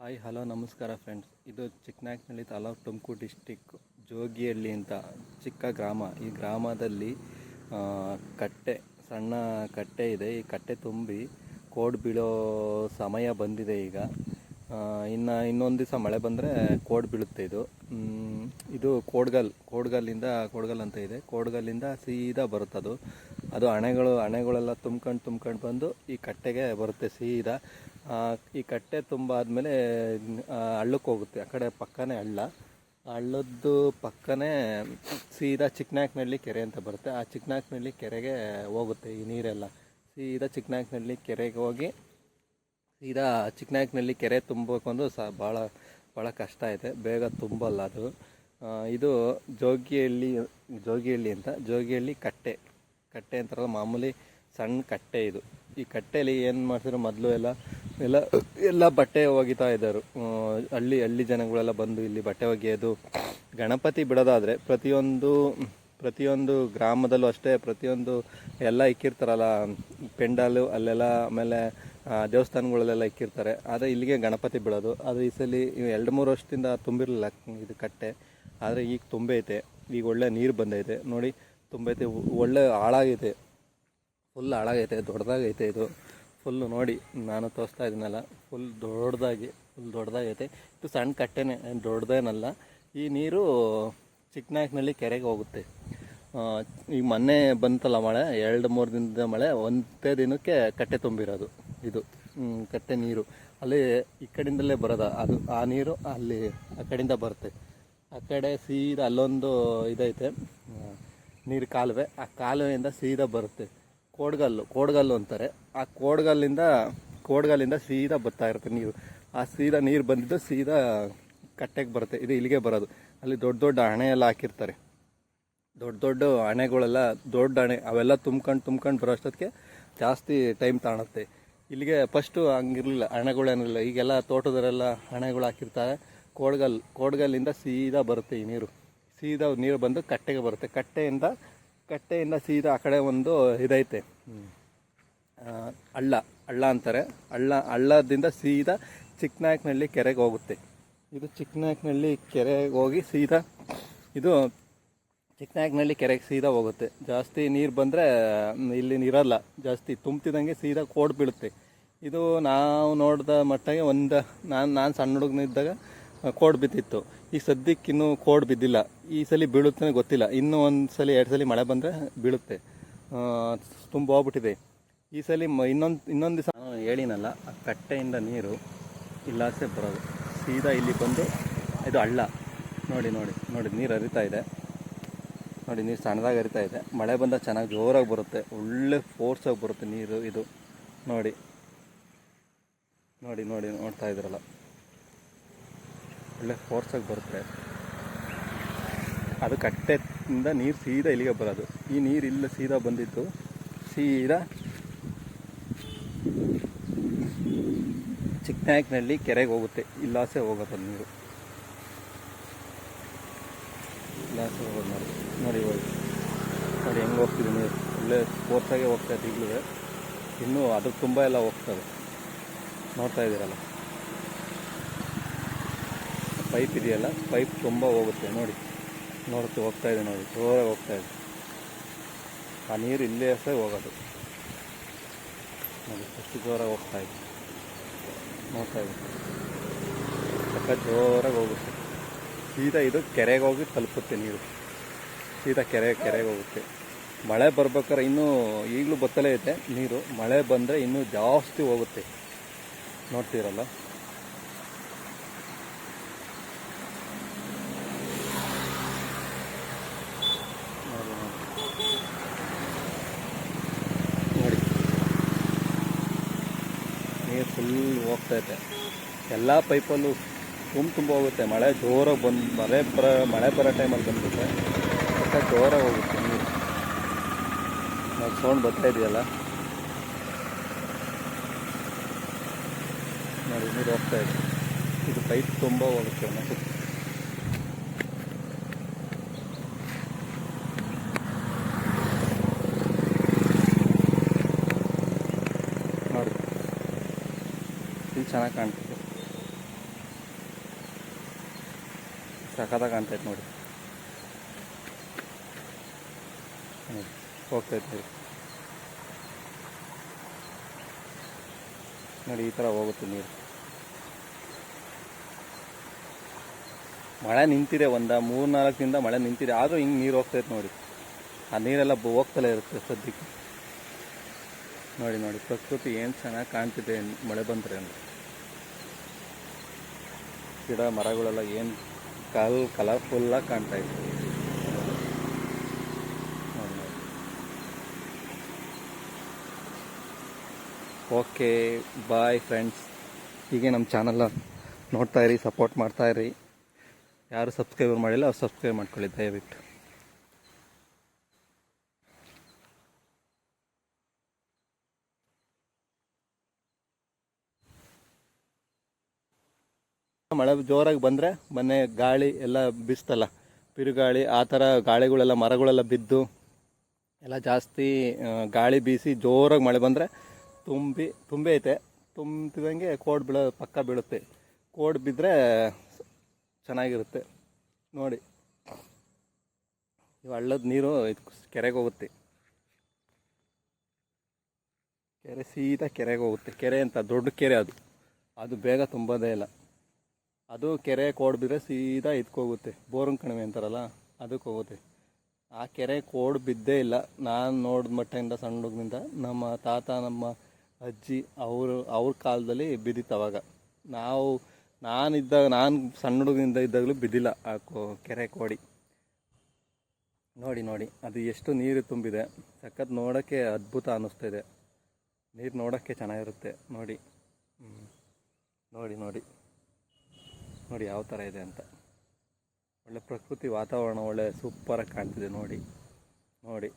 Hi hello ನಮಸ್ಕಾರ friends. ಇದು Chiknayakanahalli taluk Tumakuru district Jogihalli ಅಂತ ಚಿಕ್ಕ ಗ್ರಾಮ. ಈ ಗ್ರಾಮದಲ್ಲಿ ಕಟ್ಟೆ, ಸಣ್ಣ ಕಟ್ಟೆ ಇದೆ. ಈ ಕಟ್ಟೆ ತುಂಬಿ ಕೋಡ್ ಬೀಳೋ ಸಮಯ ಬಂದಿದೆ ಈಗ. ಇನ್ನೊಂದು ದಿವಸ ಮಳೆ ಬಂದರೆ ಕೋಡ್ ಬೀಳುತ್ತೆ. ಇದು ಕೋಡ್ಗಲ್ ಅಂತ ಇದೆ. ಕೋಡ್ಗಲ್ಲಿಂದ ಸೀದಾ ಬರುತ್ತದು. ಅದು ಅಣೆಗಳೆಲ್ಲ ತುಂಬ್ಕೊಂಡು ಬಂದು ಈ ಕಟ್ಟೆಗೆ ಬರುತ್ತೆ ಸೀದಾ. ಈ ಕಟ್ಟೆ ತುಂಬಾದ್ಮೇಲೆ ಹಳ್ಳಕ್ಕೆ ಹೋಗುತ್ತೆ. ಆ ಕಡೆ ಪಕ್ಕನೇ ಹಳ್ಳದ್ದು ಪಕ್ಕನೇ ಸೀದಾ ಚಿಕ್ಕನಾಯಕನಹಳ್ಳಿ ಕೆರೆ ಅಂತ ಬರುತ್ತೆ. ಆ ಚಿಕ್ಕನಾಯಕನಹಳ್ಳಿ ಕೆರೆಗೆ ಹೋಗುತ್ತೆ ಈ ನೀರೆಲ್ಲ. ಸೀದಾ ಚಿಕ್ಕನಾಯಕನಹಳ್ಳಿ ಕೆರೆಗೆ ಹೋಗಿ ಸೀದಾ ಚಿಕ್ಕನಾಯಕನಹಳ್ಳಿ ಕೆರೆ ತುಂಬಬೇಕು ಅಂದ್ರೆ ಭಾಳ ಕಷ್ಟ ಇದೆ, ಬೇಗ ತುಂಬಲ್ಲ ಅದು. ಇದು ಜೋಗಿಹಳ್ಳಿ ಅಂತ. ಜೋಗಿಹಳ್ಳಿ ಕಟ್ಟೆ ಅಂತಾರಲ್ಲ, ಮಾಮೂಲಿ ಸಣ್ಣ ಕಟ್ಟೆ ಇದು. ಈ ಕಟ್ಟೆಯಲ್ಲಿ ಏನು ಮಾಡ್ತಾರೆ, ಮೊದಲು ಎಲ್ಲ ಬಟ್ಟೆ ಒಗಿತಾ ಇದ್ದರು. ಹಳ್ಳಿ ಜನಗಳೆಲ್ಲ ಬಂದು ಇಲ್ಲಿ ಬಟ್ಟೆ ಒಗೆಯೋದು. ಗಣಪತಿ ಬಿಡೋದಾದರೆ ಪ್ರತಿಯೊಂದು ಗ್ರಾಮದಲ್ಲೂ ಅಷ್ಟೇ, ಪ್ರತಿಯೊಂದು ಎಲ್ಲ ಇಕ್ಕಿರ್ತಾರಲ್ಲ ಪೆಂಡಾಲು ಅಲ್ಲೆಲ್ಲ, ಆಮೇಲೆ ದೇವಸ್ಥಾನಗಳಲ್ಲೆಲ್ಲ ಇಕ್ಕಿರ್ತಾರೆ. ಆದರೆ ಇಲ್ಲಿಗೆ ಗಣಪತಿ ಬಿಡೋದು. ಆದರೆ ಈ ಸಲ 2-3 ವರ್ಷದಿಂದ ತುಂಬಿರಲಿಲ್ಲ ಇದು ಕಟ್ಟೆ. ಆದರೆ ಈಗ ತುಂಬೈತೆ. ಈಗ ಒಳ್ಳೆ ನೀರು ಬಂದೈತೆ ನೋಡಿ, ತುಂಬೈತೆ. ಒಳ್ಳೆ ಫುಲ್ ಹಾಳಾಗೈತೆ, ದೊಡ್ಡದಾಗೈತೆ ಇದು. ಫುಲ್ಲು ನೋಡಿ, ನಾನು ತೋರಿಸ್ತಾ ಇದ್ದೀನಲ್ಲ, ಫುಲ್ ದೊಡ್ಡದಾಗೈತೆ. ಇದು ಸಣ್ಣ ಕಟ್ಟೆನೇ, ದೊಡ್ಡದೇನಲ್ಲ. ಈ ನೀರು ಚಿಕ್ಕನಾಯಕನಹಳ್ಳಿ ಕೆರೆಗೆ ಹೋಗುತ್ತೆ. ಈಗ ಮೊನ್ನೆ ಬಂತಲ್ಲ ಮಳೆ, 2-3 ದಿನದ ಮಳೆ, ಒಂದೇ ದಿನಕ್ಕೆ ಕಟ್ಟೆ ತುಂಬಿರೋದು ಇದು. ಕಟ್ಟೆ ನೀರು ಅಲ್ಲಿ ಈ ಕಡೆಯಿಂದಲೇ ಬರೋದು. ಆ ನೀರು ಅಲ್ಲಿ ಆ ಕಡೆಯಿಂದ ಬರುತ್ತೆ. ಆ ಕಡೆ ಸೀದಾ ಅಲ್ಲೊಂದು ಇದೈತೆ ನೀರು ಕಾಲುವೆ. ಆ ಕಾಲುವೆಯಿಂದ ಸೀದಾ ಬರುತ್ತೆ ಕೋಡ್ಗಲ್ಲು ಅಂತಾರೆ. ಆ ಕೋಡ್ಗಲ್ಲಿಂದ ಸೀದಾ ಬರ್ತಾ ಇರುತ್ತೆ ನೀರು. ಆ ಸೀದಾ ನೀರು ಬಂದಿದ್ದು ಸೀದಾ ಕಟ್ಟೆಗೆ ಬರುತ್ತೆ. ಇದು ಇಲ್ಲಿಗೆ ಬರೋದು. ಅಲ್ಲಿ ದೊಡ್ಡ ಅಣೆ ಎಲ್ಲ ಹಾಕಿರ್ತಾರೆ. ದೊಡ್ಡ ಅಣೆಗಳೆಲ್ಲ, ದೊಡ್ಡ ಅಣೆ ಅವೆಲ್ಲ ತುಂಬ್ಕೊಂಡು ಬರೋ ಅಷ್ಟೊತ್ತಿಗೆ ಜಾಸ್ತಿ ಟೈಮ್ ತಗೊಳುತ್ತೆ. ಇಲ್ಲಿಗೆ ಫಸ್ಟು ಹಂಗಿರಲಿಲ್ಲ, ಅಣೆಗಳೇನಿರಲಿಲ್ಲ. ಈಗೆಲ್ಲ ತೋಟದವರೆಲ್ಲ ಅಣೆಗಳು ಹಾಕಿರ್ತಾರೆ. ಕೋಡ್ಗಲ್ಲಿಂದ ಸೀದಾ ಬರುತ್ತೆ ಈ ನೀರು. ಸೀದಾ ನೀರು ಬಂದು ಕಟ್ಟೆಗೆ ಬರುತ್ತೆ. ಕಟ್ಟೆಯಿಂದ ಸೀದಾ ಆ ಕಡೆ ಒಂದು ಇದೈತೆ, ಹಳ್ಳ ಅಂತಾರೆ. ಹಳ್ಳದಿಂದ ಸೀದಾ ಚಿಕ್ಕನಾಯಕನಹಳ್ಳಿ ಕೆರೆಗೆ ಹೋಗುತ್ತೆ. ಇದು ಚಿಕ್ಕನಾಯಕನಹಳ್ಳಿ ಕೆರೆಗೆ ಹೋಗಿ ಸೀದಾ ಇದು ಚಿಕ್ಕನಾಯಕನಹಳ್ಳಿ ಕೆರೆಗೆ ಸೀದಾ ಹೋಗುತ್ತೆ. ಜಾಸ್ತಿ ನೀರು ಬಂದರೆ ಇಲ್ಲಿ ಇರಲ್ಲ, ಜಾಸ್ತಿ ತುಂಬ್ತಿದ್ದಂಗೆ ಸೀದಾ ಕೋಡ್ ಬೀಳುತ್ತೆ. ಇದು ನಾವು ನೋಡಿದ ಮಟ್ಟಿಗೆ ನಾನು ಸಣ್ಣ ಹುಡುಗನಿದ್ದಾಗ ಕೋಡ್ ಬಿದ್ದಿತ್ತು. ಈ ಸದ್ಯಕ್ಕೆ ಇನ್ನೂ ಕೋಡ್ ಬಿದ್ದಿಲ್ಲ. ಈ ಸಲ ಬೀಳುತ್ತೆ ಗೊತ್ತಿಲ್ಲ. ಇನ್ನೂ 1-2 ಸಲ ಮಳೆ ಬಂದರೆ ಬೀಳುತ್ತೆ. ತುಂಬ ಹೋಗ್ಬಿಟ್ಟಿದೆ ಈ ಸಲ. ಇನ್ನೊಂದು ದಿವಸ ನಾನು ಹೇಳಿನಲ್ಲ, ಆ ಕಟ್ಟೆಯಿಂದ ನೀರು ಇಲ್ಲಾಸೆ ಬರೋದು ಸೀದಾ ಇಲ್ಲಿ ಬಂದು. ಇದು ಹಳ್ಳ ನೋಡಿ ನೀರು ಹರಿತಾ ಇದೆ ನೋಡಿ. ನೀರು ಸಣ್ಣದಾಗಿ ಹರಿತಾ ಇದೆ. ಮಳೆ ಬಂದಾಗ ಚೆನ್ನಾಗಿ ಜೋರಾಗಿ ಬರುತ್ತೆ, ಒಳ್ಳೆ ಫೋರ್ಸಾಗಿ ಬರುತ್ತೆ ನೀರು. ಇದು ನೋಡಿ ನೋಡ್ತಾ ಇದ್ರಲ್ಲ, ಒಳ್ಳೆ ಫೋರ್ಸಾಗಿ ಬರುತ್ತೆ. ಅದು ಕಟ್ಟೆಯಿಂದ ನೀರು ಸೀದಾ ಇಲ್ಲಿಗೆ ಬರೋದು. ಈ ನೀರು ಇಲ್ಲ ಸೀದಾ ಬಂದಿದ್ದು ಸೀದಾ ಚಿಕ್ಕನಾಯಕನಹಳ್ಳಿ ಕೆರೆಗೆ ಹೋಗುತ್ತೆ. ಇಲ್ಲಾಸೆ ಹೋಗೋದು ನೀರು, ಇಲ್ಲಾಸೆ ಹೋಗೋದು ನೋಡಿ ಹೆಂಗೆ ಹೋಗ್ತಿದೆ ನೀರು. ಒಳ್ಳೆ ಫೋರ್ಸಾಗೆ ಹೋಗ್ತಾ ಇದೆ. ಈಗಲೂ ಇನ್ನೂ ಅದು ತುಂಬ ಎಲ್ಲ ಹೋಗ್ತದೆ, ನೋಡ್ತಾ ಇದ್ದೀರಲ್ಲ. ಪೈಪ್ ಇದೆಯಲ್ಲ, ಪೈಪ್ ತುಂಬ ಹೋಗುತ್ತೆ ನೋಡಿ ಹೋಗ್ತಾ ಇದೆ ನೋಡಿ, ಜೋರಾಗಿ ಹೋಗ್ತಾ ಇದೆ. ಆ ನೀರು ಇಲ್ಲೇ ಹೋಗೋದು ನೋಡಿ, ಎಷ್ಟು ಜೋರಾಗಿ ಹೋಗ್ತಾ ಇದೆ ನೋಡ್ತಾ ಇದೆ. ಜೋರಾಗಿ ಹೋಗುತ್ತೆ ಸೀದಾ. ಇದು ಕೆರೆಗೆ ಹೋಗಿ ತಲುಪುತ್ತೆ ನೀರು, ಸೀದಾ ಕೆರೆಗೆ ಹೋಗುತ್ತೆ. ಮಳೆ ಬರ್ಬೇಕಾದ್ರೆ ಇನ್ನೂ ಈಗಲೂ ಬತ್ತಲೇ ಇದೆ ನೀರು. ಮಳೆ ಬಂದರೆ ಇನ್ನೂ ಜಾಸ್ತಿ ಹೋಗುತ್ತೆ, ನೋಡ್ತೀರಲ್ಲ. ನೋಡಿ ನೀರು ಫುಲ್ ಹೋಗ್ತೈತೆ. ಎಲ್ಲ ಪೈಪಲ್ಲೂ ತುಂಬ ಹೋಗುತ್ತೆ. ಮಳೆ ಜೋರಾಗಿ ಮಳೆ ಬರೋ ಟೈಮಲ್ಲಿ ಬಂದ್ಬಿಟ್ರೆ ಜೋರಾಗಿ ಹೋಗುತ್ತೆ ನೀರು. ನಾವು ಸೌಂಡ್ ಬರ್ತಾ ಇದೆಯಲ್ಲ ನೋಡಿ, ನೀರು ಹೋಗ್ತಾ ಇದೆ. ಇದು ಪೈಪ್ ತುಂಬ ಹೋಗುತ್ತೆ ಮತ್ತು ನೋಡಿ, ಇದು ಚೆನ್ನಾಗಿ ಕಾಣ್ತದೆ. ಸಖತ್ತಾಗಿ ಕಾಣ್ತೈತೆ ನೋಡಿ. ಹೋಗ್ತೈತೆ ನೋಡಿ, ಈ ಥರ ಹೋಗುತ್ತೆ ನೀರು. ಮಳೆ ನಿಂತಿದೆ, ಒಂದು 3-4 ದಿನದಿಂದ ಮಳೆ ನಿಂತಿದೆ, ಆದರೂ ಹಿಂಗೆ ನೀರು ಹೋಗ್ತೈತೆ ನೋಡಿ. ಆ ನೀರೆಲ್ಲ ಹೋಗ್ತಲೇ ಇರುತ್ತೆ ಸದ್ಯಕ್ಕೆ. ನೋಡಿ ನೋಡಿ, ಪ್ರಕೃತಿ ಏನು ಚೆನ್ನಾಗಿ ಕಾಣ್ತಿದೆ ಮಳೆ ಬಂದರೆ ಅಂದರೆ. ಗಿಡ ಮರಗಳೆಲ್ಲ ಏನು ಕಲರ್ಫುಲ್ಲಾಗಿ ಕಾಣ್ತಾ ಇದೆ. Okay bye friends. ಹೀಗೆ ನಮ್ಮ ಚಾನಲ್ನ ನೋಡ್ತಾಯಿರಿ, ಸಪೋರ್ಟ್ ಮಾಡ್ತಾಯಿರಿ. ಯಾರು ಸಬ್ಸ್ಕ್ರೈಬರ್ ಮಾಡಿಲ್ಲ ಅವ್ರು ಸಬ್ಸ್ಕ್ರೈಬ್ ಮಾಡ್ಕೊಳ್ಳಿ ದಯವಿಟ್ಟು. ಮಳೆ ಜೋರಾಗಿ ಬಂದರೆ ಮೊನ್ನೆ ಗಾಳಿ ಎಲ್ಲ ಬೀಸ್ತಲ್ಲ, ಬಿರುಗಾಳಿ, ಆ ಥರ ಗಾಳಿಗಳೆಲ್ಲ ಮರಗಳೆಲ್ಲ ಬಿದ್ದು ಎಲ್ಲ ಜಾಸ್ತಿ ಗಾಳಿ ಬೀಸಿ ಜೋರಾಗಿ ಮಳೆ ಬಂದರೆ ತುಂಬಿ ಐತೆ. ತುಂಬಿದಂಗೆ ಕೋಡ್ ಪಕ್ಕ ಬೀಳುತ್ತೆ. ಕೋಡ್ ಬಿದ್ದರೆ ಚೆನ್ನಾಗಿರುತ್ತೆ ನೋಡಿ. ಇವು ಹಳ್ಳದ ನೀರು ಕೆರೆಗೆ ಹೋಗುತ್ತೆ. ಕೆರೆ ಸೀದಾ ಕೆರೆಗೆ ಹೋಗುತ್ತೆ. ಕೆರೆ ಅಂತ ದೊಡ್ಡ ಕೆರೆ ಅದು ಬೇಗ ತುಂಬೋದೇ ಇಲ್ಲ. ಅದು ಕೆರೆ ಕೋಡ್ ಬಿದ್ದರೆ ಸೀದಾ ಹೋಗುತ್ತೆ. ಬೋರಂಗ್ ಕಣಿವೆ ಅಂತಾರಲ್ಲ, ಅದಕ್ಕೆ ಹೋಗುತ್ತೆ. ಆ ಕೆರೆ ಕೋಡ್ ಬಿದ್ದೇ ಇಲ್ಲ. ನಾನು ನೋಡಿದ ಮಟ್ಟಿಂದ ಸಣ್ಣ ಹುಡುಗನಿಂದ ನಮ್ಮ ತಾತ ನಮ್ಮ ಅಜ್ಜಿ ಅವ್ರ ಕಾಲದಲ್ಲಿ ಬಿದ್ದಿತ್ತು. ಅವಾಗ ನಾನು ಸಣ್ಣ ಹುಡುಗನಿಂದ ಇದ್ದಾಗಲೂ ಬಿದ್ದಿಲ್ಲ ಆ ಕೆರೆ ಕೋಡಿ. ನೋಡಿ ನೋಡಿ, ಅದು ಎಷ್ಟು ನೀರು ತುಂಬಿದೆ. ಸಖತ್ ನೋಡೋಕ್ಕೆ ಅದ್ಭುತ ಅನ್ನಿಸ್ತಾಯಿದೆ. ನೀರು ನೋಡೋಕ್ಕೆ ಚೆನ್ನಾಗಿರುತ್ತೆ ನೋಡಿ. ನೋಡಿ ನೋಡಿ ನೋಡಿ ಯಾವ ಥರ ಇದೆ ಅಂತ. ಒಳ್ಳೆ ಪ್ರಕೃತಿ ವಾತಾವರಣ ಒಳ್ಳೆ ಸೂಪರಾಗಿ ಕಾಣ್ತಿದೆ ನೋಡಿ ನೋಡಿ.